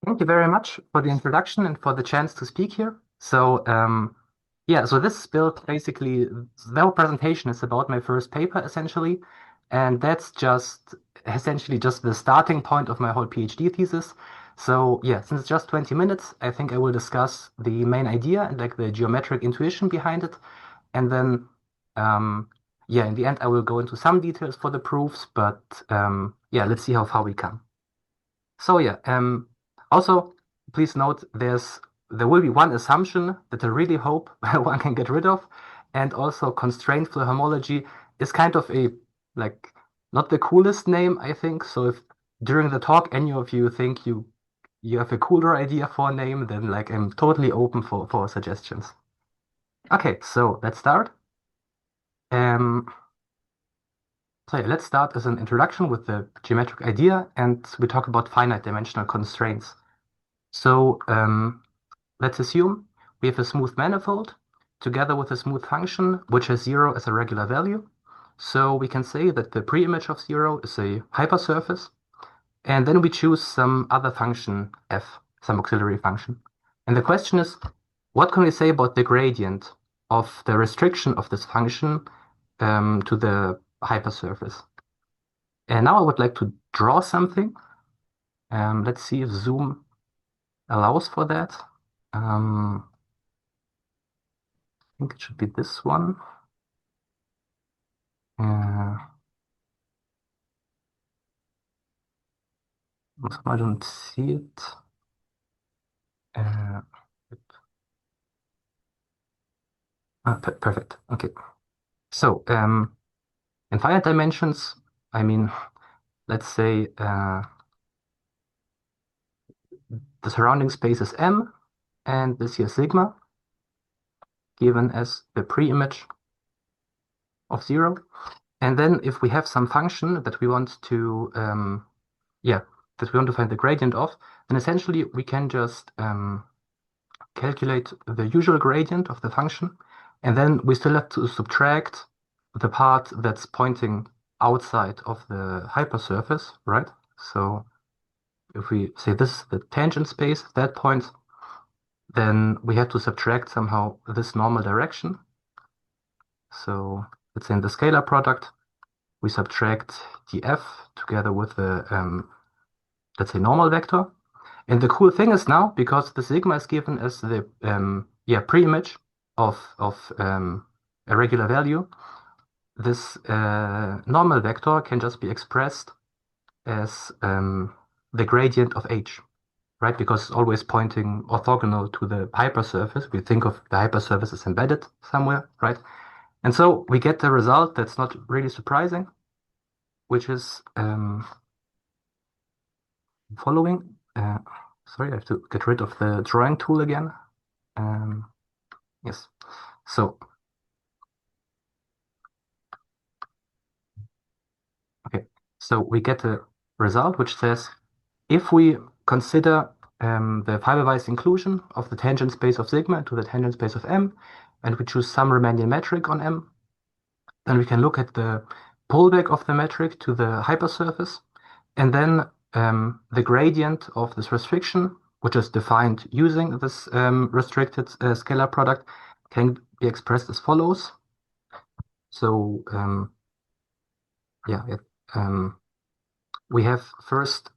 Thank you very much for the introduction and for the chance to speak here. So this build basically, the whole presentation is about my first paper essentially, and that's just essentially just the starting point of my whole PhD thesis. So yeah, since it's just 20 minutes, I think I will discuss the main idea and like the geometric intuition behind it, and then yeah, in the end I will go into some details for the proofs, but yeah, let's see how far we come. So yeah, also please note there will be one assumption that I really hope one can get rid of, and also constraint Floer homology is kind of a like not the coolest name, I think. So if during the talk any of you think you have a cooler idea for a name, then like I'm totally open for suggestions. Okay, so let's start. Um, so yeah, let's start as an introduction with the geometric idea, and we talk about finite dimensional constraints. So let's assume we have a smooth manifold together with a smooth function which has 0 as a regular value. So we can say that the pre-image of 0 is a hypersurface, and then we choose some other function f, some auxiliary function. And the question is, what can we say about the gradient of the restriction of this function to the hypersurface? And now I would like to draw something. Let's see if Zoom allows for that. I think it should be this one. Uh, I don't see it. Uh, Perfect. Okay. So in finite dimensions, I mean, let's say the surrounding space is M, and this here sigma, given as the pre-image of 0. And then if we have some function that we want to, that we want to find the gradient of, then essentially we can just calculate the usual gradient of the function, and then we still have to subtract the part that's pointing outside of the hypersurface, right? So if we say this is the tangent space at that point, then we have to subtract somehow this normal direction. So let's say in the scalar product, we subtract the f together with the, let's say, normal vector. And the cool thing is now, because the sigma is given as the pre-image of a regular value, this normal vector can just be expressed as the gradient of h, right? Because it's always pointing orthogonal to the hypersurface. We think of the hypersurface as embedded somewhere, right? And so we get the result that's not really surprising, which is following. Sorry, I have to get rid of the drawing tool again. Yes. So, okay. So we get a result which says if we consider the fiberwise inclusion of the tangent space of sigma to the tangent space of M, and we choose some Riemannian metric on M, then we can look at the pullback of the metric to the hypersurface, and then the gradient of this restriction, which is defined using this restricted scalar product, can be expressed as follows. So we have first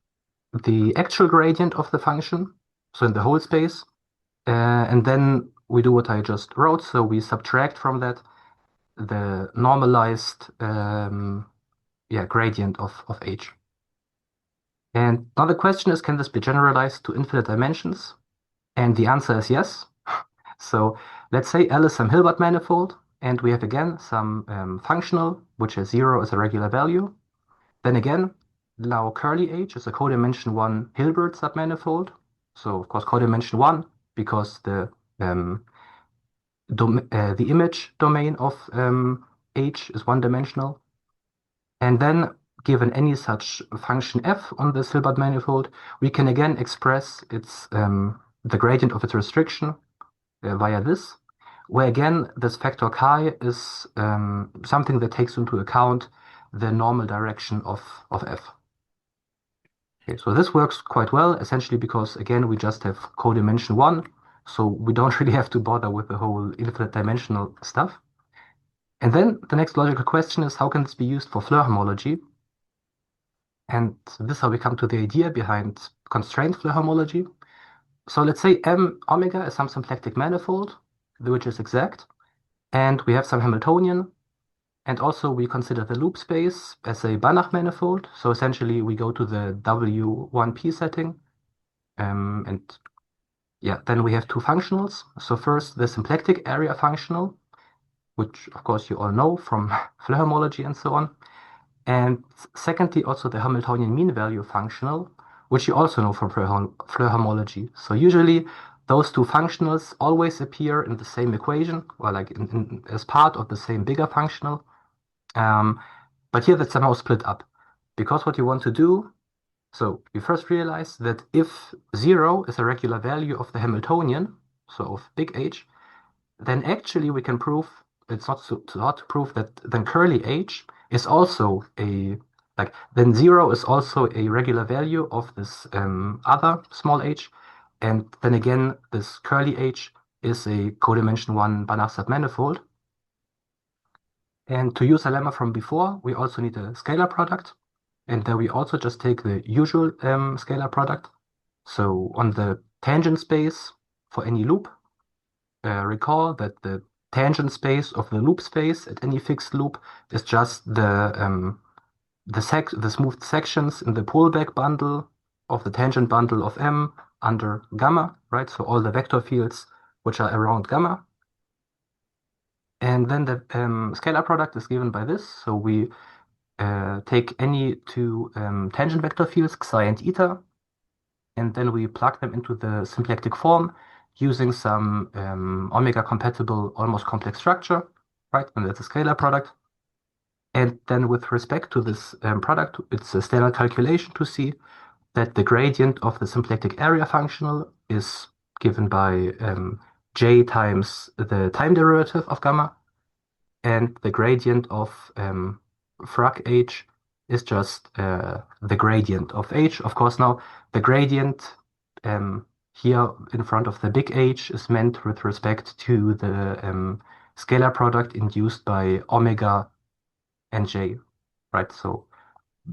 the actual gradient of the function, so in the whole space, and then we do what I just wrote. So we subtract from that the normalized gradient of h. And now the question is, can this be generalized to infinite dimensions? And the answer is yes. So let's say L is some Hilbert manifold, and we have again some functional, which is 0 as a regular value. Then again, now curly H is a codimension 1 Hilbert submanifold. So of course codimension 1 because the image domain of H is one-dimensional. And then given any such function f on this Hilbert manifold, we can again express its the gradient of its restriction via this, where again this factor chi is something that takes into account the normal direction of f. Okay, so this works quite well, essentially because, again, we just have codimension 1, so we don't really have to bother with the whole infinite dimensional stuff. And then the next logical question is, how can this be used for Floer homology? And this is how we come to the idea behind constrained Floer homology. So let's say M omega is some symplectic manifold, which is exact, and we have some Hamiltonian, and also we consider the loop space as a Banach manifold. So essentially we go to the W1P setting, and yeah, then we have two functionals. So first the symplectic area functional, which of course you all know from Floer homology and so on. And secondly, also the Hamiltonian mean value functional, which you also know from Floer homology. So usually those two functionals always appear in the same equation, or like as part of the same bigger functional. Um, but here that's somehow split up. Because what you want to do, so you first realize that if 0 is a regular value of the Hamiltonian, so of big H, then actually we can prove it's not so hard to prove that then curly h is also a like then 0 is also a regular value of this other small h, and then again this curly h is a codimension 1 Banach submanifold. And to use a lemma from before, we also need a scalar product, and there we also just take the usual scalar product. So on the tangent space for any loop, recall that the tangent space of the loop space at any fixed loop is just the smoothed sections in the pullback bundle of the tangent bundle of M under gamma, right? So all the vector fields which are around gamma. And then the scalar product is given by this. So we take any two tangent vector fields, psi and eta, and then we plug them into the symplectic form using some omega compatible almost complex structure, right? And that's a scalar product. And then with respect to this product, it's a standard calculation to see that the gradient of the symplectic area functional is given by j times the time derivative of gamma, and the gradient of frac h is just the gradient of h. Of course, now the gradient here in front of the big H is meant with respect to the scalar product induced by omega and j, right? So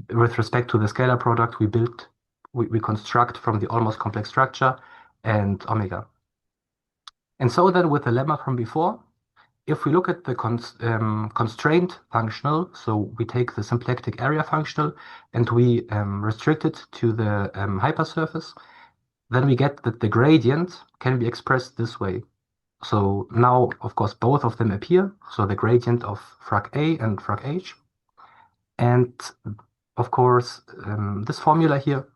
with respect to the scalar product, we construct from the almost complex structure and omega. And so then with the lemma from before, if we look at the constraint functional, so we take the symplectic area functional and we restrict it to the hypersurface, then we get that the gradient can be expressed this way. So now, of course, both of them appear. So the gradient of frac A and frac H. And of course, this formula here,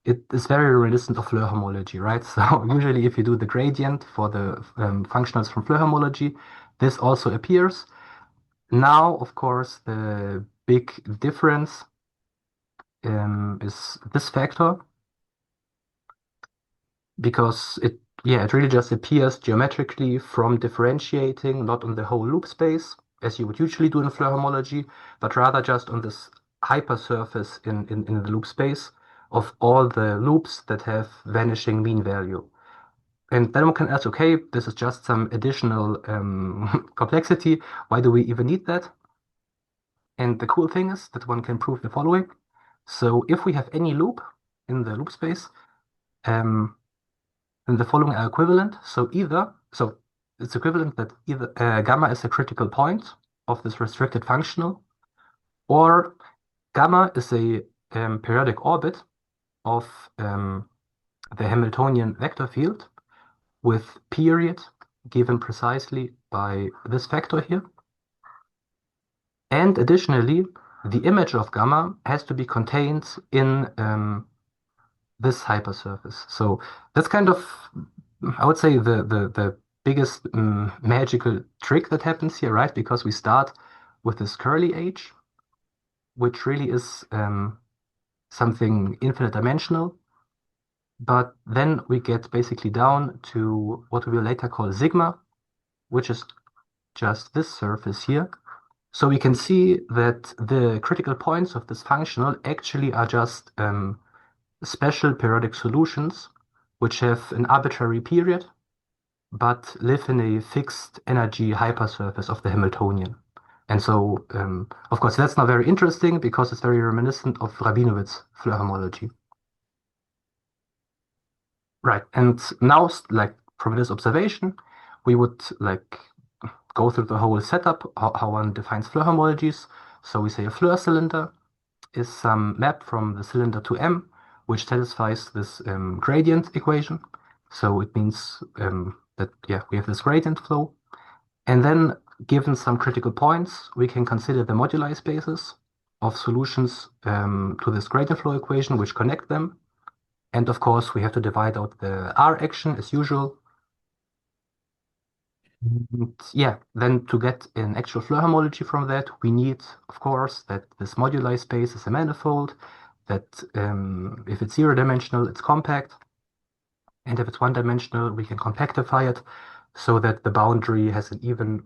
it is very reminiscent of Floer homology, right? So usually if you do the gradient for the functionals from Floer homology, this also appears. Now, of course, the big difference is this factor, because it really just appears geometrically from differentiating not on the whole loop space, as you would usually do in Floer homology, but rather just on this hypersurface in the loop space of all the loops that have vanishing mean value. And then one can ask, okay, this is just some additional complexity. Why do we even need that? And the cool thing is that one can prove the following. So if we have any loop in the loop space, then the following are equivalent. So it's equivalent that either gamma is a critical point of this restricted functional, or gamma is a periodic orbit of the Hamiltonian vector field with period given precisely by this factor here. And additionally, the image of gamma has to be contained in this hypersurface. So that's kind of, I would say, the biggest magical trick that happens here, right? Because we start with this curly h, which really is something infinite dimensional. But then we get basically down to what we will later call sigma, which is just this surface here. So we can see that the critical points of this functional actually are just special periodic solutions which have an arbitrary period but live in a fixed energy hypersurface of the Hamiltonian. And so, of course, that's not very interesting because it's very reminiscent of Rabinowitz Floer homology. Right. And now, like from this observation, we would like go through the whole setup, how one defines Floer homologies. So we say a Floer cylinder is some map from the cylinder to M, which satisfies this gradient equation. So it means that, yeah, we have this gradient flow. And then, given some critical points, we can consider the moduli spaces of solutions to this gradient flow equation, which connect them. And of course, we have to divide out the R action as usual. And yeah, then to get an actual Floer homology from that, we need, of course, that this moduli space is a manifold, that if it's zero-dimensional, it's compact, and if it's one-dimensional, we can compactify it so that the boundary has an even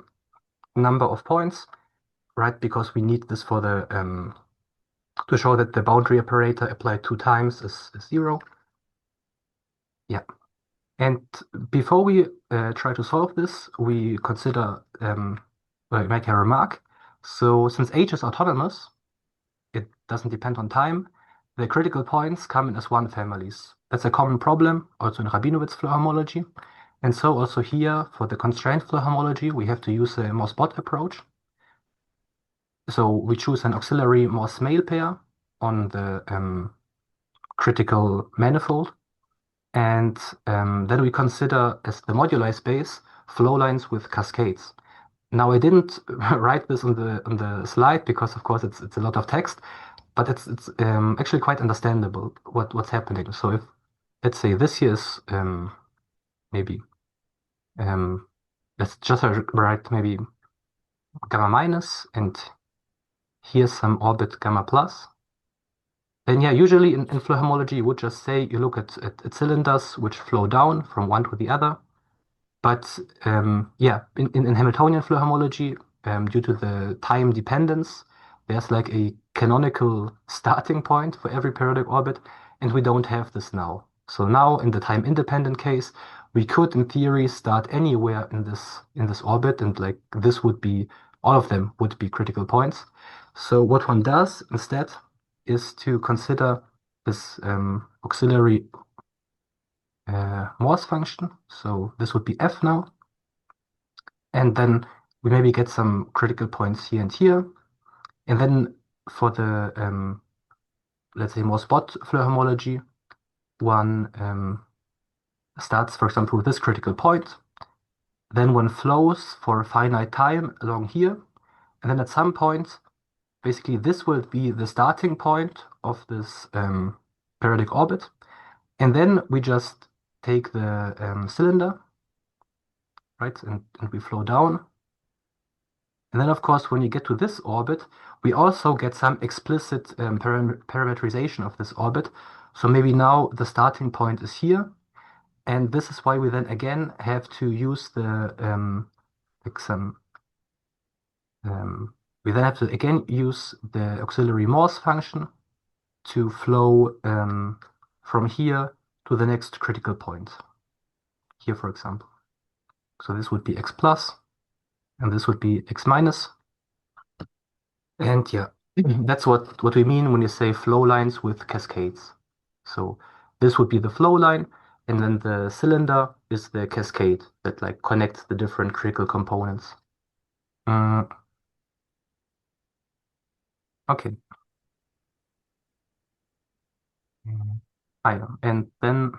number of points, right? Because we need this for the to show that the boundary operator applied two times is zero. Yeah. And before we try to solve this, we consider make a remark. So since H is autonomous, it doesn't depend on time. The critical points come in as one families. That's a common problem also in Rabinowitz Floer homology. And so also here for the constraint Floer homology, we have to use a Morse-Bott approach. So we choose an auxiliary Morse-Male pair on the critical manifold. And then we consider as the moduli space flow lines with cascades. Now I didn't write this on the slide because of course it's a lot of text, but it's actually quite understandable what's happening. So if let's say this here is maybe let's just write maybe gamma minus and here's some orbit gamma plus. Then yeah, usually in Floer homology you would just say you look at cylinders which flow down from one to the other. But yeah, in Hamiltonian Floer homology, due to the time dependence, there's like a canonical starting point for every periodic orbit, and we don't have this now. So now in the time independent case, we could in theory start anywhere in this orbit, and like this would be all of them would be critical points. So what one does instead is to consider this auxiliary Morse function. So this would be f now. And then we maybe get some critical points here and here. And then for the, let's say, Morse-Bott Floer homology, one starts, for example, with this critical point. Then one flows for a finite time along here. And then at some point, basically this will be the starting point of this periodic orbit. And then we just take the cylinder, right? And we flow down. And then, of course, when you get to this orbit, we also get some explicit parametrization of this orbit. So maybe now the starting point is here. And this is why we then again have to use the like some we then have to again use the auxiliary Morse function to flow from here to the next critical point. Here, for example. So this would be x plus, and this would be x minus. And yeah, that's what we mean when you say flow lines with cascades. So this would be the flow line, and then the cylinder is the cascade that like connects the different critical components. Mm, okay. Mm. And then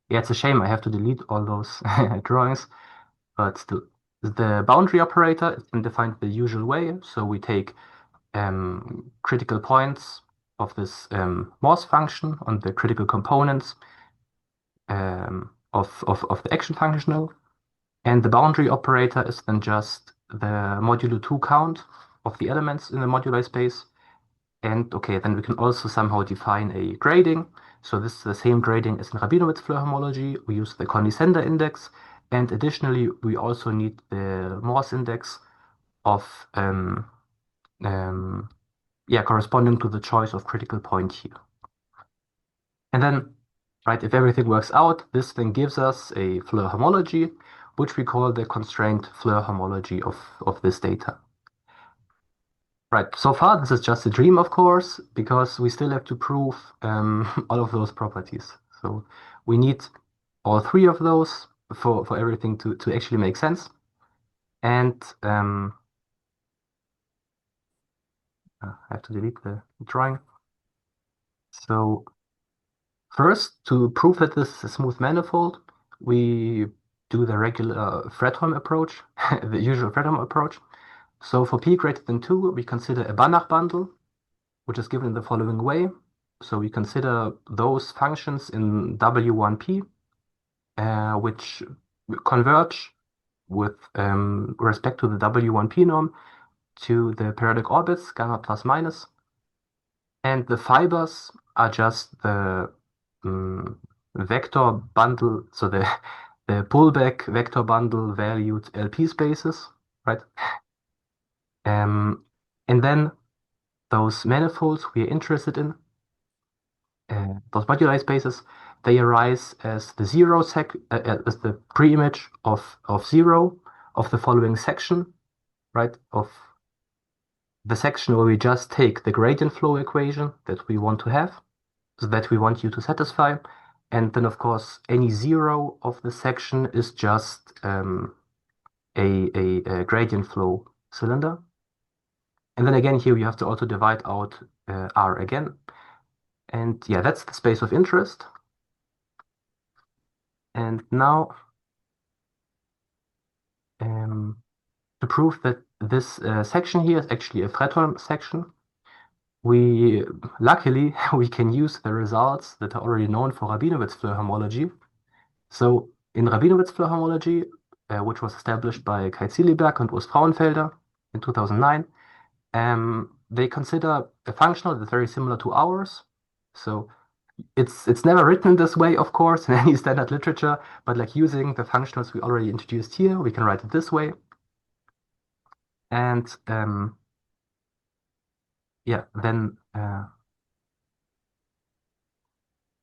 yeah, it's a shame I have to delete all those drawings, but still, the boundary operator is then defined the usual way. So we take critical points of this Morse function on the critical components of the action functional. And the boundary operator is then just the modulo 2 count of the elements in the moduli space. And okay, then we can also somehow define a grading. So this is the same grading as in Rabinowitz Floer homology. We use the Condescender index. And additionally, we also need the Morse index of yeah, corresponding to the choice of critical point here. And then, right, if everything works out, this then gives us a Floer homology, which we call the constraint Floer homology of this data. Right, so far this is just a dream, of course, because we still have to prove all of those properties. So we need all three of those for everything to actually make sense. And I have to delete the drawing. So first, to prove that this is a smooth manifold, we do the regular Fredholm approach, the usual Fredholm approach. So for p greater than 2, we consider a Banach bundle, which is given in the following way. So we consider those functions in W1p, which converge with respect to the W1p norm to the periodic orbits, gamma plus minus. And the fibers are just the vector bundle, so the pullback vector bundle valued LP spaces, right? And then those manifolds we are interested in, those moduli spaces, they arise as the as the pre-image of zero of the following section, right? Of the section where we just take the gradient flow equation that we want to have, so that we want you to satisfy. And then, of course, any zero of the section is just a gradient flow cylinder. And then again, here you have to also divide out R again. And yeah, that's the space of interest. And now, to prove that this section here is actually a Fredholm section, we luckily we can use the results that are already known for Rabinowitz Floer homology. So in Rabinowitz Floer homology, which was established by Kai Ziliberg and Urs Frauenfelder in 2009, they consider a functional that's very similar to ours. So it's never written in this way, of course, in any standard literature, but like using the functionals we already introduced here, we can write it this way. And yeah, then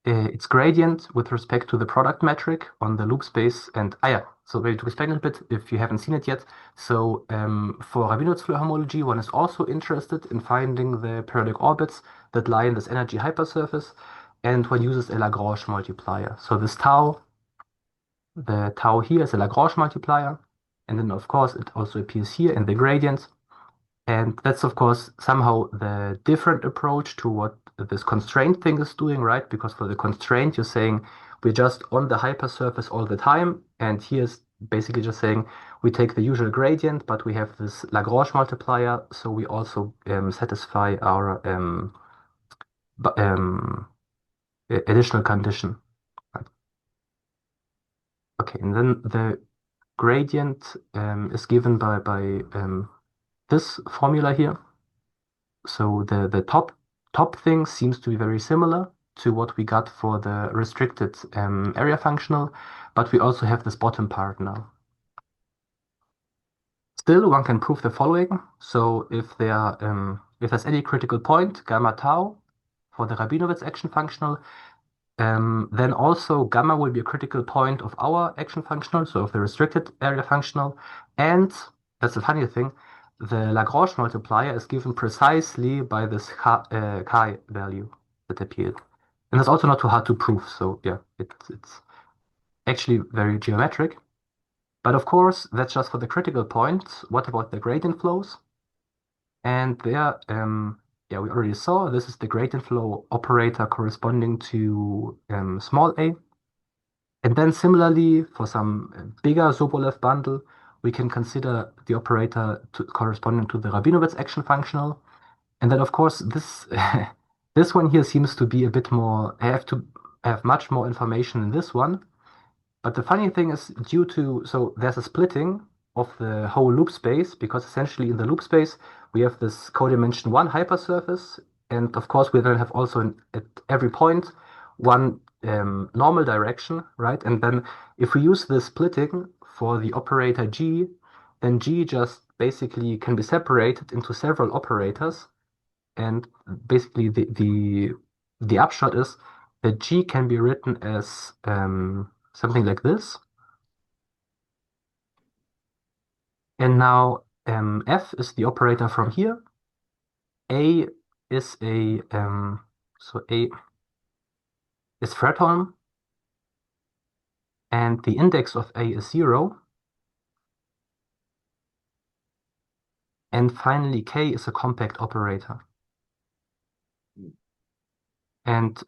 its gradient with respect to the product metric on the loop space. And yeah, so maybe to explain it a bit if you haven't seen it yet. So for Rabinowitz Floer homology, one is also interested in finding the periodic orbits that lie in this energy hypersurface, and one uses a Lagrange multiplier. So this tau, the tau here is a Lagrange multiplier, and then of course it also appears here in the gradient. And that's, of course, somehow the different approach to what this constraint thing is doing, right? Because for the constraint, you're saying we're just on the hypersurface all the time. And here's basically just saying we take the usual gradient, but we have this Lagrange multiplier. So we also satisfy our additional condition. Right? Okay, and then the gradient is given by this formula here. So the top thing seems to be very similar to what we got for the restricted area functional, but we also have this bottom part now. Still, one can prove the following. So if there's any critical point, gamma tau, for the Rabinowitz action functional, then also gamma will be a critical point of our action functional, so of the restricted area functional. And that's the funny thing, the Lagrange multiplier is given precisely by this chi value that appeared. And that's also not too hard to prove. So yeah, it's actually very geometric. But of course, that's just for the critical points. What about the gradient flows? And there, yeah, we already saw this is the gradient flow operator corresponding to small a. And then similarly, for some bigger Sobolev bundle, we can consider the operator corresponding to the Rabinowitz action functional. And then, of course, this this one here seems to be a bit more. I have to have much more information in this one. But the funny thing is, so there's a splitting of the whole loop space, because essentially in the loop space we have this codimension 1 hypersurface, and of course we then have also at every point one normal direction, right? And then if we use the splitting for the operator G, then G just basically can be separated into several operators, and basically the upshot is that G can be written as something like this. And now F is the operator from here. A is A is Fredholm, and the index of A is 0. And finally, K is a compact operator. And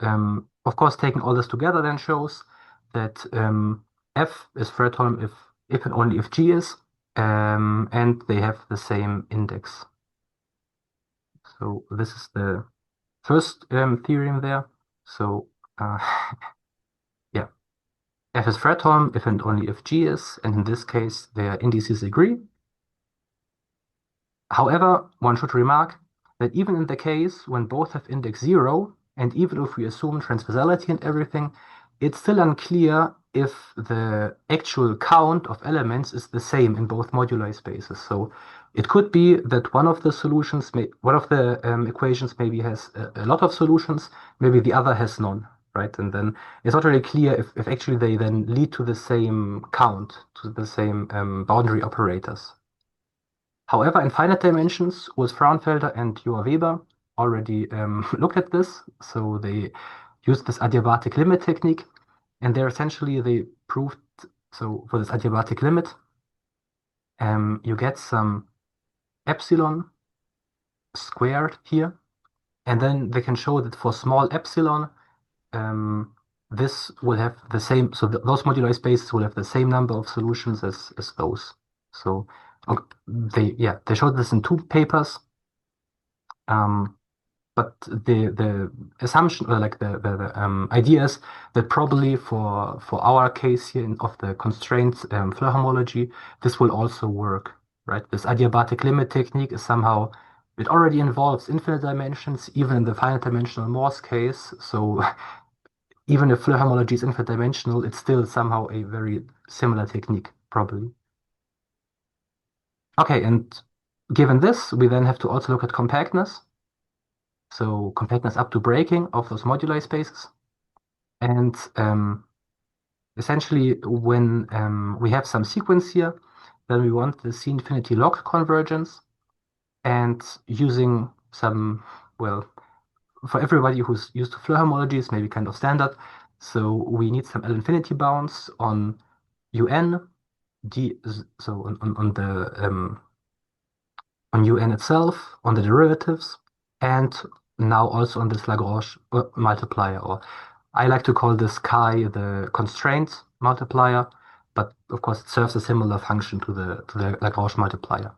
of course, taking all this together then shows that F is Fredholm if and only if G is, and they have the same index. So this is the first theorem there. So yeah, F is Fredholm if and only if G is, and in this case, their indices agree. However, one should remark that even in the case when both have index 0, and even if we assume transversality and everything, it's still unclear if the actual count of elements is the same in both moduli spaces. So it could be that one of the equations maybe has a lot of solutions, maybe the other has none, right? And then it's not really clear if actually they then lead to the same count, to the same boundary operators. However, in finite dimensions, with Frauenfelder and Joa Weber already looked at this. So they used this adiabatic limit technique, and there essentially they proved, so for this adiabatic limit, you get some epsilon squared here, and then they can show that for small epsilon, this will have the same, so those moduli spaces will have the same number of solutions as those. So they showed this in two papers. But the assumption, or like the idea is that probably for our case here of the constrained Floer homology, this will also work, right? This adiabatic limit technique is somehow, it already involves infinite dimensions, even in the finite dimensional Morse case. So even if Floer homology is infinite dimensional, it's still somehow a very similar technique, probably. Okay, and given this, we then have to also look at compactness. So compactness up to breaking of those moduli spaces. And essentially, when we have some sequence here, then we want the C-infinity log convergence. And using some, well, for everybody who's used to Floer homology, it's maybe kind of standard. So we need some L-infinity bounds on UN, so on UN itself, on the derivatives, and now also on this Lagrange multiplier, or I like to call this chi the constraint multiplier, but of course it serves a similar function to the Lagrange multiplier.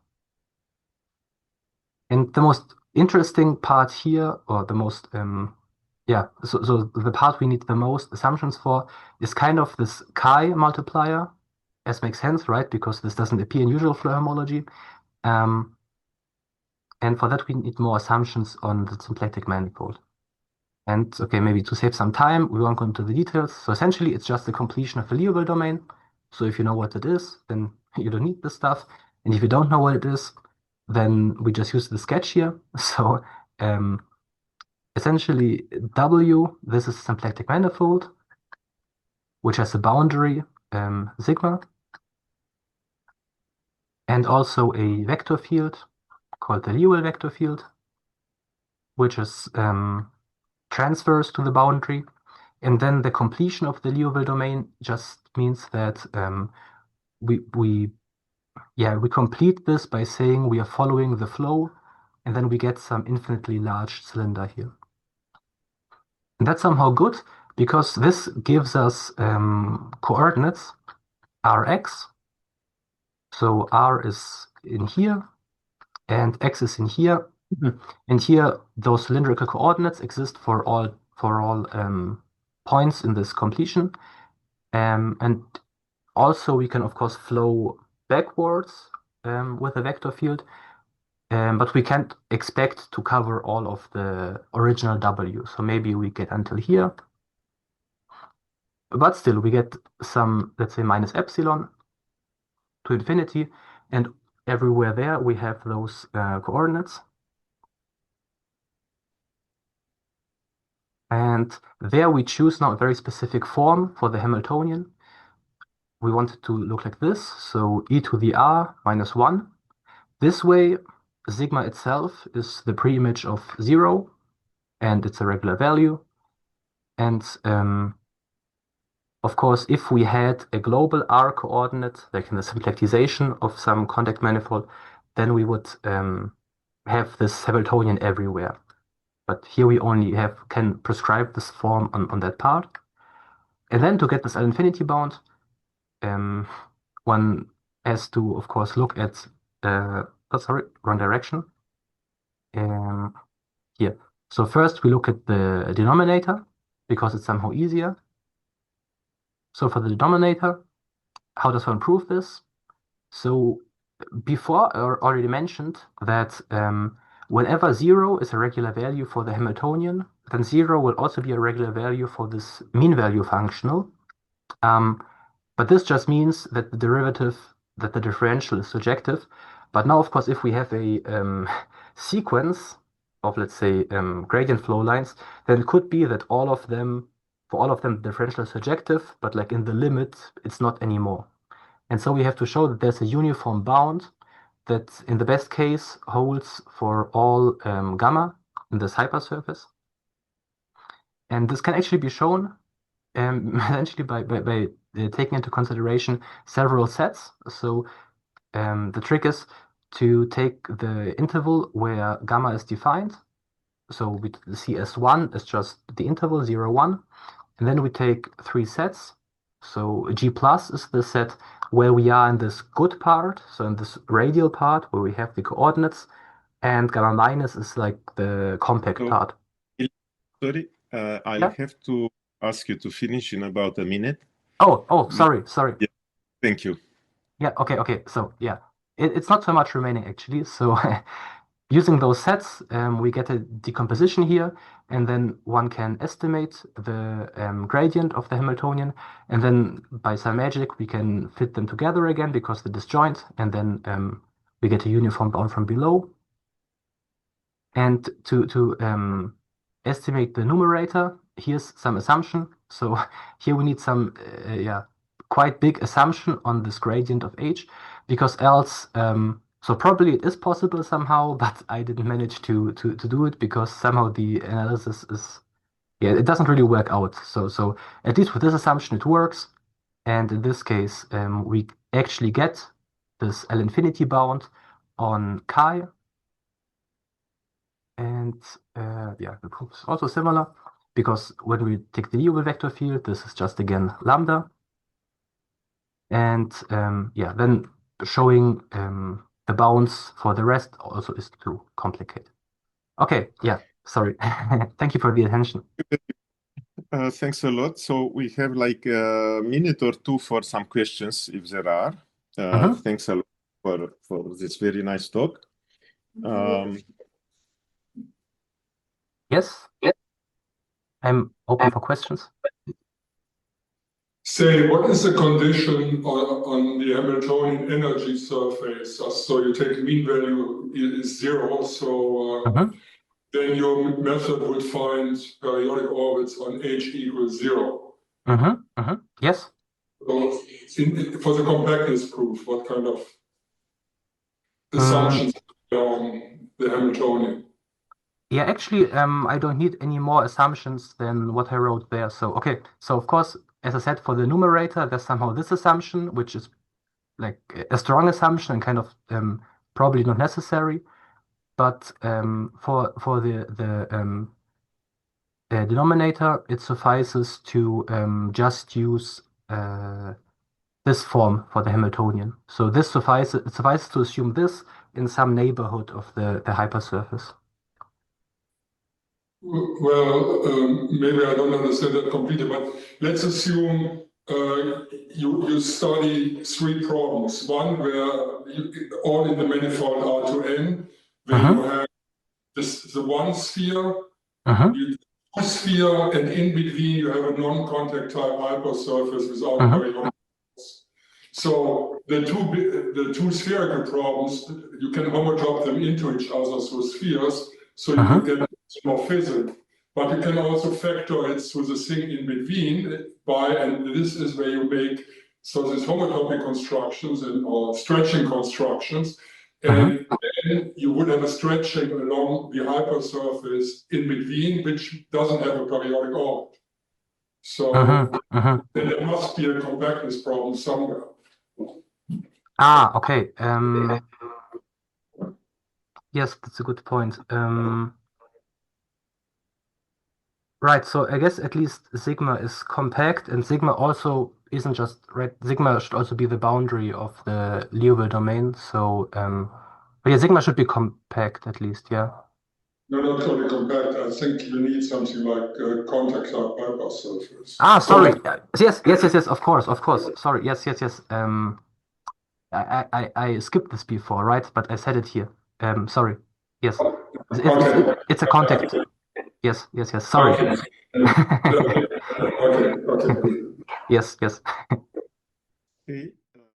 And the most interesting part here, or the most so the part we need the most assumptions for is kind of this chi multiplier, as makes sense, right? Because this doesn't appear in usual Floer homology. And for that, we need more assumptions on the symplectic manifold. And okay, maybe to save some time, we won't go into the details. So essentially, it's just the completion of the Liouville domain. So if you know what it is, then you don't need this stuff. And if you don't know what it is, then we just use the sketch here. So essentially, W, this is symplectic manifold, which has a boundary sigma, and also a vector field called the Liouville vector field, which is transfers to the boundary. And then the completion of the Liouville domain just means that we complete this by saying we are following the flow, and then we get some infinitely large cylinder here. And that's somehow good because this gives us coordinates Rx. So R is in here and X is in here. And here, those cylindrical coordinates exist for all points in this completion. And also, we can, of course, flow backwards with a vector field, but we can't expect to cover all of the original W. So maybe we get until here. But still, we get some, let's say, minus epsilon to infinity. And everywhere there, we have those coordinates. And there we choose now a very specific form for the Hamiltonian. We want it to look like this. So e to the r minus 1. This way, sigma itself is the pre-image of 0, and it's a regular value. And of course, if we had a global r coordinate, like in the symplectization of some contact manifold, then we would have this Hamiltonian everywhere. But here we only can prescribe this form on that part. And then to get this L-infinity bound, one has to, of course, look at, wrong direction. Here. So first we look at the denominator because it's somehow easier. So for the denominator, how does one prove this? So before I already mentioned that whenever 0 is a regular value for the Hamiltonian, then 0 will also be a regular value for this mean value functional. But this just means that the derivative, that the differential is surjective. But now, of course, if we have a sequence of, let's say, gradient flow lines, then it could be that for all of them, the differential is surjective, but like in the limit, it's not anymore. And so we have to show that there's a uniform bound that in the best case holds for all gamma in this hypersurface. And this can actually be shown essentially by taking into consideration several sets. So the trick is to take the interval where gamma is defined. So we see S1 is just the interval 0, 1. And then we take 3 sets. So G plus is the set where we are in this good part, so in this radial part where we have the coordinates, and gamma minus is like the compact part. Sorry, I'll have to ask you to finish in about a minute. Oh, sorry. Yeah, thank you. Yeah, okay. So yeah, it's not so much remaining actually. So using those sets, we get a decomposition here, and then one can estimate the gradient of the Hamiltonian, and then by some magic we can fit them together again because the disjoint, and then we get a uniform bound from below. And to estimate the numerator, here's some assumption. So here we need some quite big assumption on this gradient of h, because else so probably it is possible somehow, but I didn't manage to do it because somehow the analysis is it doesn't really work out. So at least with this assumption it works, and in this case we actually get this L-infinity bound on chi. And the proof is also similar because when we take the Liouville vector field, this is just again lambda. And then showing the bounds for the rest also is too complicated. Okay, sorry. Thank you for the attention. Thanks a lot. So we have like a minute or two for some questions if there are. Thanks a lot for this very nice talk. Yes, I'm open for questions. Say, what is the condition on the Hamiltonian energy surface? So you take mean value is 0, so then your method would find periodic orbits on h equals 0. Yes. So for the compactness proof, what kind of assumptions on the Hamiltonian? Yeah, actually, I don't need any more assumptions than what I wrote there. So, okay. So, of course, as I said, for the numerator, there's somehow this assumption, which is like a strong assumption and kind of probably not necessary. But for the denominator, it suffices to just use this form for the Hamiltonian. So this suffices to assume this in some neighborhood of the hypersurface. Well, maybe I don't understand that completely, but let's assume you study 3 problems. One where all in the manifold R to N, where you have the one sphere, you two sphere, and in between you have a non-contact type hypersurface without periodic. So the two spherical problems, you can homodrop them into each other through spheres, so you can get isomorphism. but you can also factor it through the thing in between and this is where you make these homotopy constructions or stretching constructions, and then you would have a stretching along the hypersurface in between, which doesn't have a periodic orbit. So then there must be a compactness problem somewhere. Okay. Yes, that's a good point. Right, so I guess at least sigma is compact, and sigma also isn't just right. Sigma should also be the boundary of the Liouville domain. So, but yeah, sigma should be compact at least. Yeah. No, not totally compact. I think you need something like contact cloud bypass surface. Sorry. Yes. Of course. Sorry. Yes. I skipped this before, right? But I said it here. Sorry. Yes. It's a contact. Yes. Sorry. Okay. Yes. Okay.